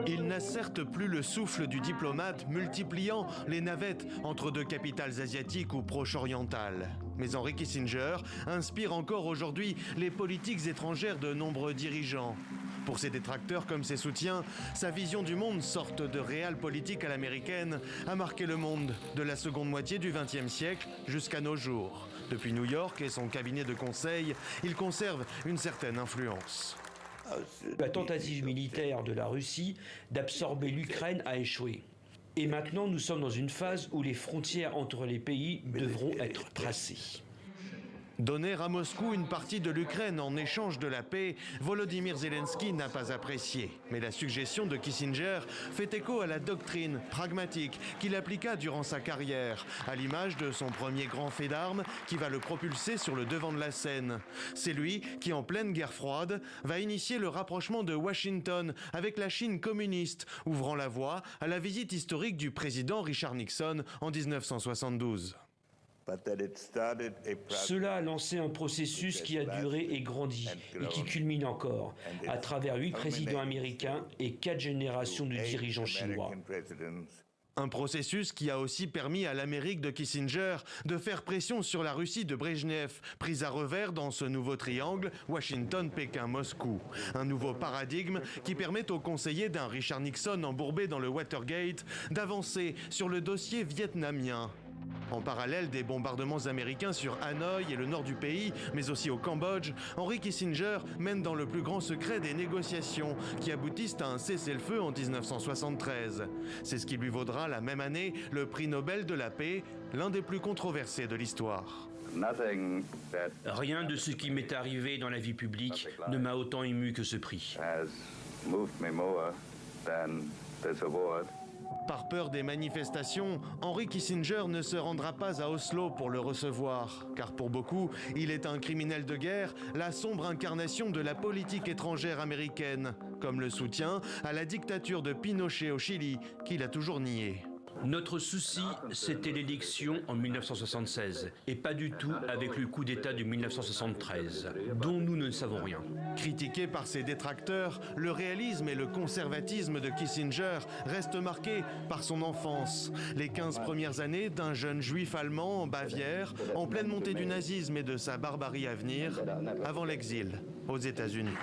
Il n'a certes plus le souffle du diplomate multipliant les navettes entre deux capitales asiatiques ou proche-orientales. Mais Henry Kissinger inspire encore aujourd'hui les politiques étrangères de nombreux dirigeants. Pour ses détracteurs comme ses soutiens, sa vision du monde, sorte de réelle politique à l'américaine, a marqué le monde de la seconde moitié du XXe siècle jusqu'à nos jours. Depuis New York et son cabinet de conseil, il conserve une certaine influence. La tentative militaire de la Russie d'absorber l'Ukraine a échoué. Et maintenant, nous sommes dans une phase où les frontières entre les pays devront être tracées. Donner à Moscou une partie de l'Ukraine en échange de la paix, Volodymyr Zelensky n'a pas apprécié. Mais la suggestion de Kissinger fait écho à la doctrine pragmatique qu'il appliqua durant sa carrière, à l'image de son premier grand fait d'armes qui va le propulser sur le devant de la scène. C'est lui qui, en pleine guerre froide, va initier le rapprochement de Washington avec la Chine communiste, ouvrant la voie à la visite historique du président Richard Nixon en 1972. Cela a lancé un processus qui a duré et grandi, et qui culmine encore, à travers 8 présidents américains et 4 générations de dirigeants chinois. Un processus qui a aussi permis à l'Amérique de Kissinger de faire pression sur la Russie de Brejnev, prise à revers dans ce nouveau triangle Washington-Pékin-Moscou. Un nouveau paradigme qui permet aux conseillers d'un Richard Nixon embourbé dans le Watergate d'avancer sur le dossier vietnamien. En parallèle des bombardements américains sur Hanoï et le nord du pays, mais aussi au Cambodge, Henry Kissinger mène dans le plus grand secret des négociations qui aboutissent à un cessez-le-feu en 1973. C'est ce qui lui vaudra la même année le prix Nobel de la paix, l'un des plus controversés de l'histoire. Rien de ce qui m'est arrivé dans la vie publique ne m'a autant ému que ce prix. Par peur des manifestations, Henry Kissinger ne se rendra pas à Oslo pour le recevoir, car pour beaucoup, il est un criminel de guerre, la sombre incarnation de la politique étrangère américaine, comme le soutien à la dictature de Pinochet au Chili, qu'il a toujours nié. Notre souci, c'était l'élection en 1976, et pas du tout avec le coup d'État de 1973, dont nous ne savons rien. Critiqué par ses détracteurs, le réalisme et le conservatisme de Kissinger restent marqués par son enfance. Les 15 premières années d'un jeune juif allemand en Bavière, en pleine montée du nazisme et de sa barbarie à venir, avant l'exil aux États-Unis.